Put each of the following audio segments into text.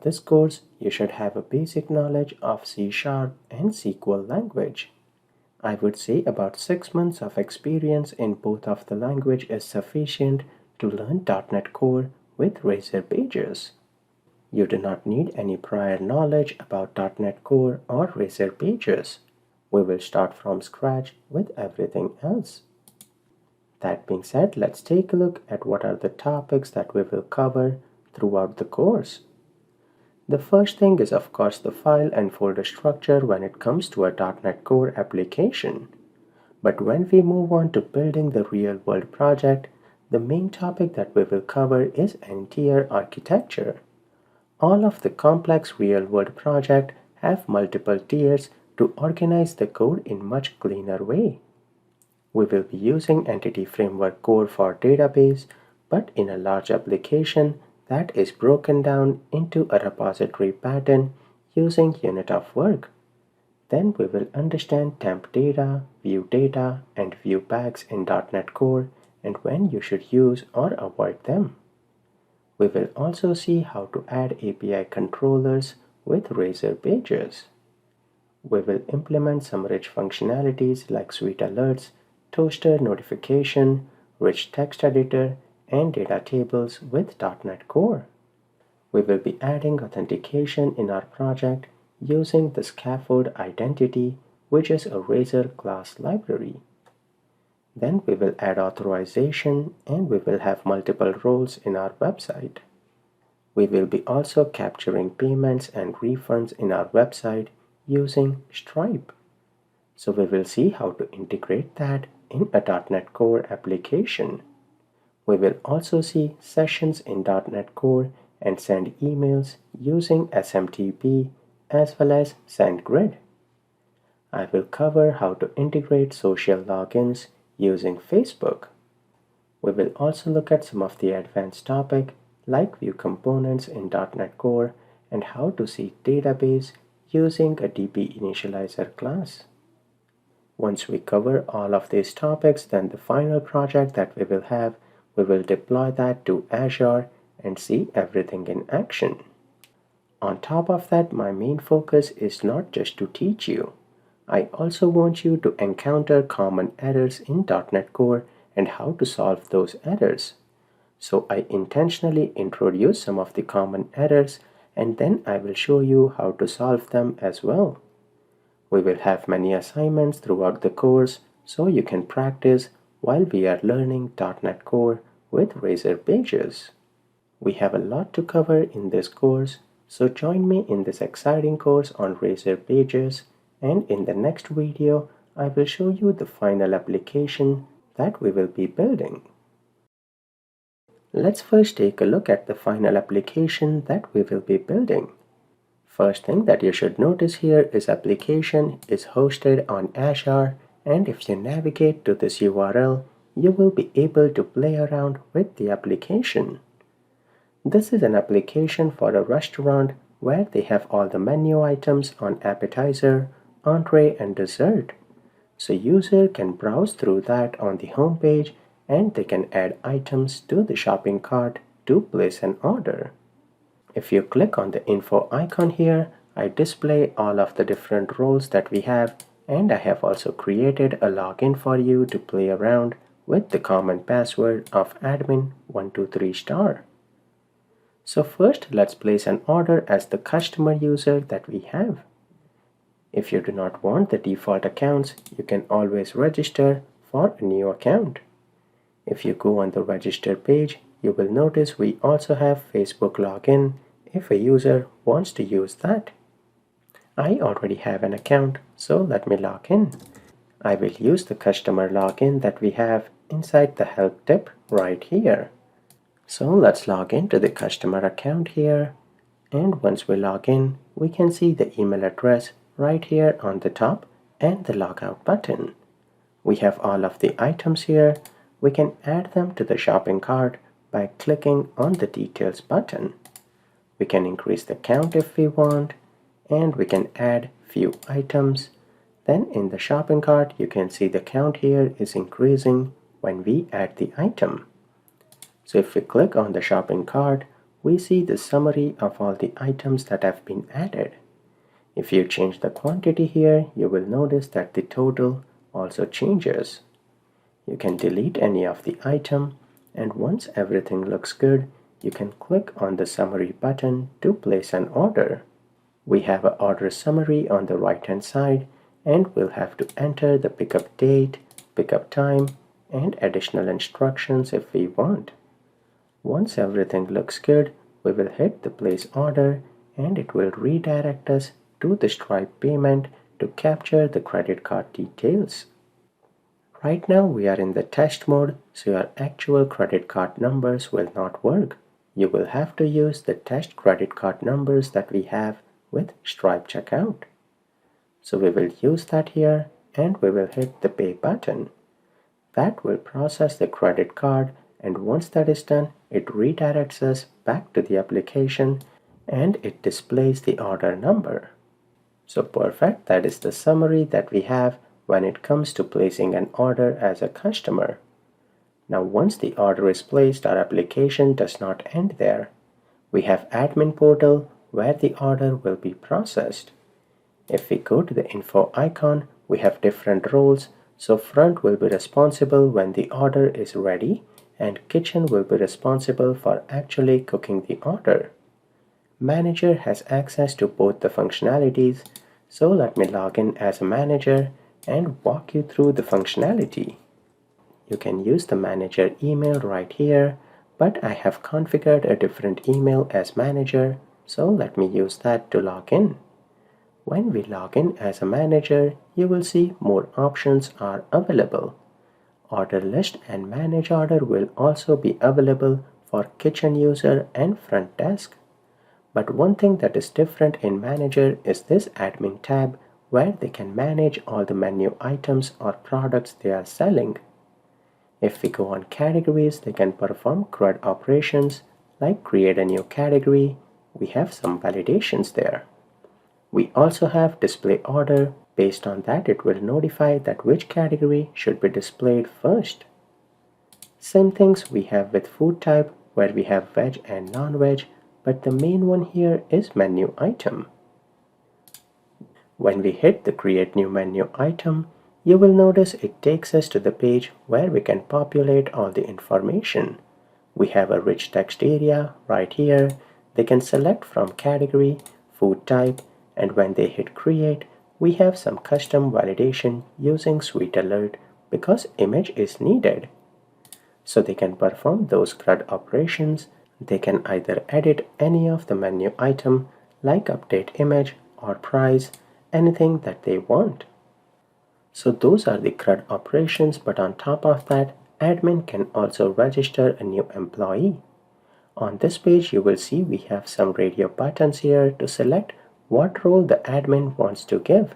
this course, you should have a basic knowledge of C# and SQL language. I would say about 6 months of experience in both of the language is sufficient to learn .NET Core with Razor Pages. You do not need any prior knowledge about .NET Core or Razor Pages. We will start from scratch with everything else. That being said, let's take a look at what are the topics that we will cover throughout the course. The first thing is of course the file and folder structure when it comes to a .NET Core application. But when we move on to building the real-world project, the main topic that we will cover is n-tier architecture. All of the complex real-world projects have multiple tiers to organize the code in much cleaner way. We will be using Entity Framework Core for database, but in a large application that is broken down into a repository pattern using unit of work. Then we will understand temp data, view data, and view bags in .NET Core and when you should use or avoid them. We will also see how to add API controllers with Razor Pages. We will implement some rich functionalities like Suite Alerts, Toaster Notification, Rich Text Editor, and data tables with .NET Core. We will be adding authentication in our project using the scaffold identity, which is a Razor class library. Then we will add authorization and we will have multiple roles in our website. We will be also capturing payments and refunds in our website using Stripe. So we will see how to integrate that in a .NET Core application. We will also see sessions in .NET Core and send emails using SMTP as well as SendGrid. I will cover how to integrate social logins using Facebook. We will also look at some of the advanced topics like view components in .NET Core and how to see database using a DB initializer class. Once we cover all of these topics, then the final project that we will have, we will deploy that to Azure and see everything in action. On top of that, my main focus is not just to teach you. I also want you to encounter common errors in .NET Core and how to solve those errors. So I intentionally introduce some of the common errors and then I will show you how to solve them as well. We will have many assignments throughout the course so you can practice while we are learning .NET Core with Razor Pages. We have a lot to cover in this course, so join me in this exciting course on Razor Pages, and in the next video I will show you the final application that we will be building. Let's first take a look at the final application that we will be building. First thing that you should notice here is application is hosted on Azure, and if you navigate to this URL, you will be able to play around with the application. This is an application for a restaurant where they have all the menu items on appetizer, entree, and dessert. So user can browse through that on the home page and they can add items to the shopping cart to place an order. If you click on the info icon here, I display all of the different roles that we have, and I have also created a login for you to play around with the common password of admin123*. So first let's place an order as the customer user that we have. If you do not want the default accounts, you can always register for a new account. If you go on the register page, you will notice we also have Facebook login if a user wants to use that. I already have an account, so let me log in. I will use the customer login that we have inside the help tip right here. So let's log into the customer account here, and once we log in, we can see the email address right here on the top and the logout button. We have all of the items here. We can add them to the shopping cart by clicking on the details button. We can increase the count if we want, and we can add few items. Then in the shopping cart, you can see the count here is increasing when we add the item. So if we click on the shopping cart, we see the summary of all the items that have been added. If you change the quantity here, you will notice that the total also changes. You can delete any of the item, and once everything looks good, you can click on the summary button to place an order. We have an order summary on the right hand side, and we'll have to enter the pickup date, pickup time, and additional instructions if we want. Once everything looks good, we will hit the place order, and it will redirect us to the Stripe payment to capture the credit card details. Right now we are in the test mode, so your actual credit card numbers will not work. You will have to use the test credit card numbers that we have with Stripe checkout. So we will use that here, and we will hit the pay button. That will process the credit card, and once that is done, it redirects us back to the application and it displays the order number. So perfect, that is the summary that we have when it comes to placing an order as a customer. Now once the order is placed, our application does not end there. We have admin portal where the order will be processed. If we go to the info icon, we have different roles. So front will be responsible when the order is ready, and kitchen will be responsible for actually cooking the order. Manager has access to both the functionalities, so let me log in as a manager and walk you through the functionality. You can use the manager email right here, but I have configured a different email as manager, so let me use that to log in. When we log in as a manager, you will see more options are available. Order list and manage order will also be available for kitchen user and front desk. But one thing that is different in manager is this admin tab where they can manage all the menu items or products they are selling. If we go on categories, they can perform CRUD operations like create a new category. We have some validations there. We also have display order. Based on that, it will notify that which category should be displayed first. Same things we have with food type where we have veg and non-veg, but the main one here is menu item. When we hit the create new menu item, you will notice it takes us to the page where we can populate all the information. We have a rich text area right here. They can select from category, food type, and when they hit create, we have some custom validation using Sweet Alert because image is needed. So they can perform those CRUD operations. They can either edit any of the menu item like update image or price, anything that they want. So those are the CRUD operations, but on top of that, admin can also register a new employee. On this page, you will see we have some radio buttons here to select what role the admin wants to give.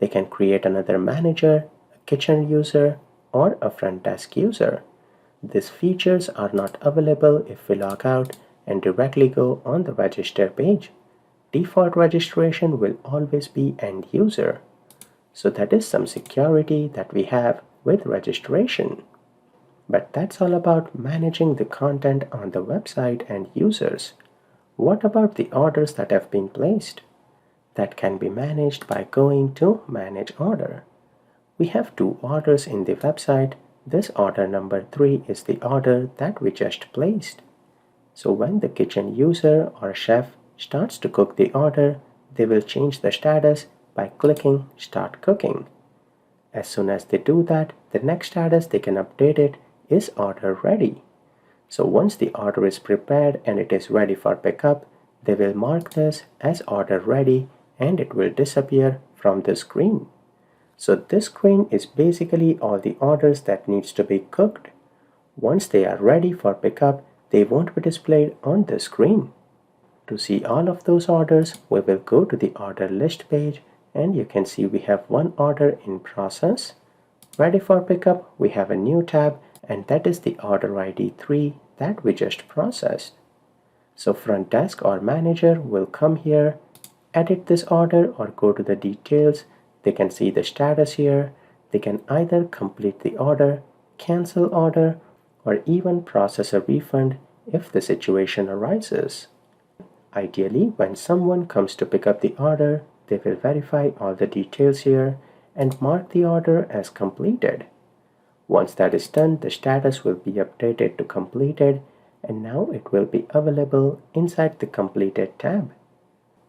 They can create another manager, a kitchen user, or a front desk user. These features are not available if we log out and directly go on the register page. Default registration will always be end user. So that is some security that we have with registration. But that's all about managing the content on the website and users. What about the orders that have been placed? That can be managed by going to Manage Order. We have two orders in the website. This order number 3 is the order that we just placed. So when the kitchen user or chef starts to cook the order, they will change the status by clicking Start Cooking. As soon as they do that, the next status they can update it is Order Ready. So once the order is prepared and it is ready for pickup, they will mark this as Order Ready and it will disappear from the screen. So this screen is basically all the orders that needs to be cooked. Once they are ready for pickup, they won't be displayed on the screen. To see all of those orders, we will go to the order list page and you can see we have one order in process. Ready for pickup, we have a new tab and that is the order ID 3 that we just processed. So front desk or manager will come here, edit this order or go to the details. They can see the status here. They can either complete the order, cancel order, or even process a refund if the situation arises. Ideally, when someone comes to pick up the order, they will verify all the details here and mark the order as completed. Once that is done, the status will be updated to completed, and now it will be available inside the completed tab.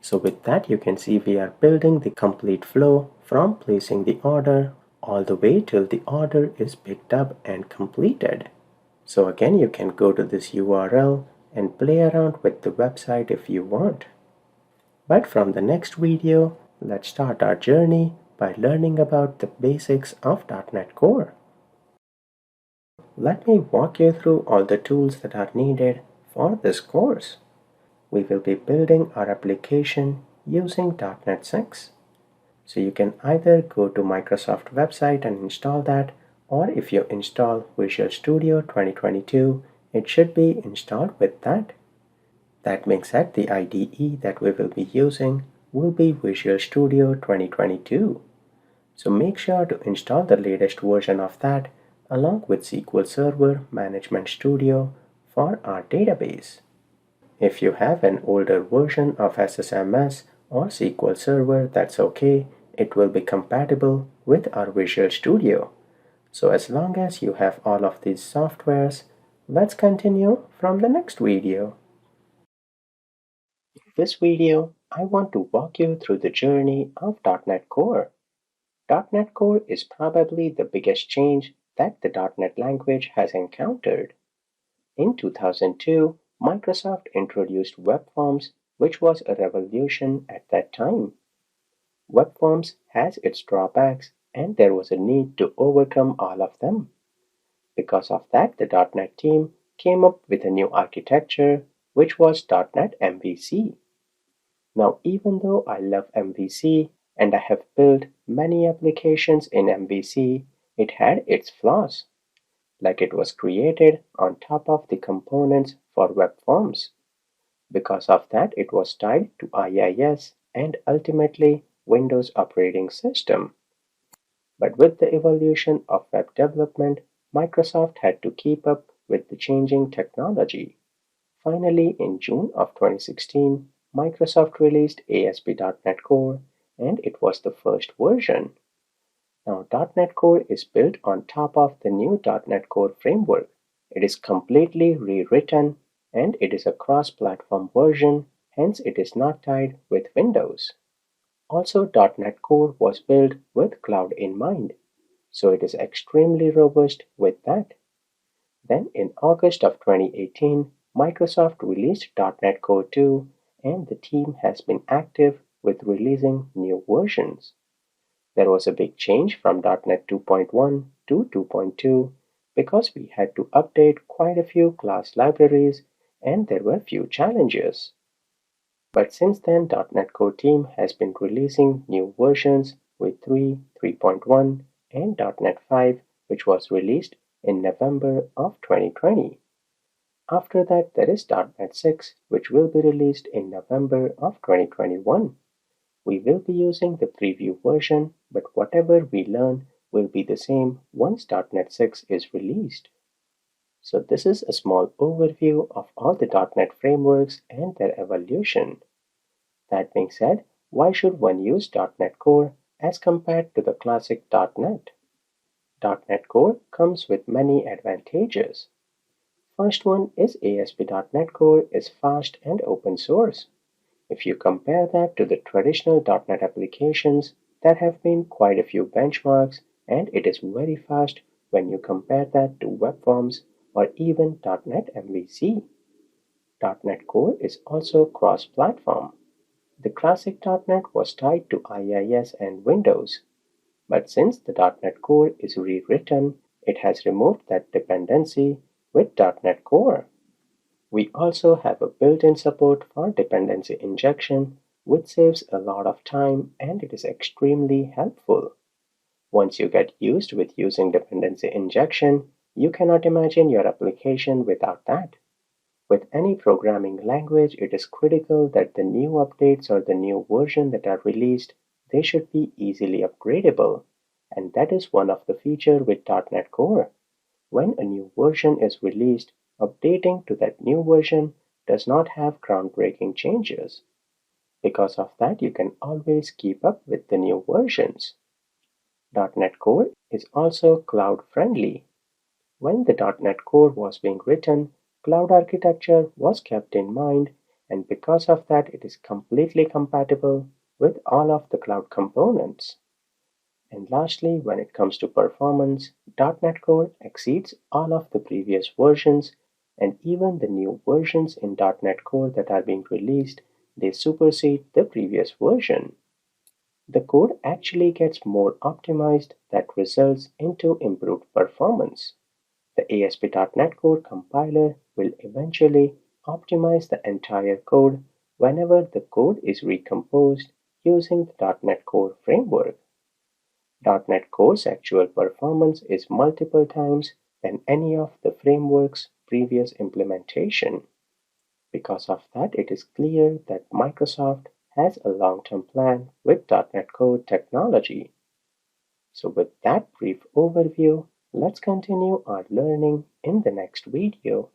So with that, you can see we are building the complete flow from placing the order all the way till the order is picked up and completed. So again, you can go to this URL and play around with the website if you want. But from the next video, let's start our journey by learning about the basics of .NET Core. Let me walk you through all the tools that are needed for this course. We will be building our application using .NET 6. So you can either go to Microsoft website and install that, or if you install Visual Studio 2022, it should be installed with that. That being said, the IDE that we will be using will be Visual Studio 2022. So make sure to install the latest version of that along with SQL Server Management Studio for our database. If you have an older version of SSMS or SQL Server, that's okay. It will be compatible with our Visual Studio. So as long as you have all of these softwares, let's continue from the next video. In this video, I want to walk you through the journey of .NET Core. .NET Core is probably the biggest change that the .NET language has encountered. In 2002, Microsoft introduced web forms, which was a revolution at that time. Web forms has its drawbacks, and there was a need to overcome all of them. Because of that, the .NET team came up with a new architecture, which was .NET MVC. Now, even though I love MVC and I have built many applications in MVC, it had its flaws, like it was created on top of the components for web forms. Because of that, it was tied to IIS and ultimately Windows operating system. But with the evolution of web development, Microsoft had to keep up with the changing technology. Finally, in June of 2016, Microsoft released ASP.NET Core, and it was the first version. Now, .NET Core is built on top of the new .NET Core framework. It is completely rewritten, and it is a cross-platform version, hence it is not tied with Windows. Also, .NET Core was built with cloud in mind, so it is extremely robust with that. Then in August of 2018, Microsoft released .NET Core 2, and the team has been active with releasing new versions. There was a big change from .NET 2.1 to 2.2 because we had to update quite a few class libraries and there were few challenges. But since then, .NET Core team has been releasing new versions with 3, 3.1, and .NET 5, which was released in November of 2020. After that, there is .NET 6, which will be released in November of 2021. We will be using the preview version, but whatever we learn will be the same once .NET 6 is released. So this is a small overview of all the .NET frameworks and their evolution. That being said, why should one use .NET Core as compared to the classic .NET? .NET Core comes with many advantages. First one is ASP.NET Core is fast and open source. If you compare that to the traditional .NET applications, there have been quite a few benchmarks, and it is very fast when you compare that to web forms or even .NET MVC. .NET Core is also cross-platform. The classic .NET was tied to IIS and Windows, but since the .NET Core is rewritten, it has removed that dependency with .NET Core. We also have a built-in support for dependency injection, which saves a lot of time and it is extremely helpful. Once you get used with using dependency injection, you cannot imagine your application without that. With any programming language, it is critical that the new updates or the new version that are released, they should be easily upgradable. And that is one of the features with .NET Core. When a new version is released, Updating to that new version does not have groundbreaking changes. Because of that, you can always keep up with the new versions. .NET Core is also cloud friendly. When the .NET Core was being written, cloud architecture was kept in mind, and because of that, it is completely compatible with all of the cloud components. And lastly, when it comes to performance, .NET Core exceeds all of the previous versions, and even the new versions in .NET Core that are being released, they supersede the previous version. The code actually gets more optimized that results into improved performance. The ASP.NET Core compiler will eventually optimize the entire code whenever the code is recomposed using the .NET Core framework. .NET Core's actual performance is multiple times than any of the framework's previous implementation. Because of that, it is clear that Microsoft has a long-term plan with .NET Core technology. So with that brief overview, let's continue our learning in the next video.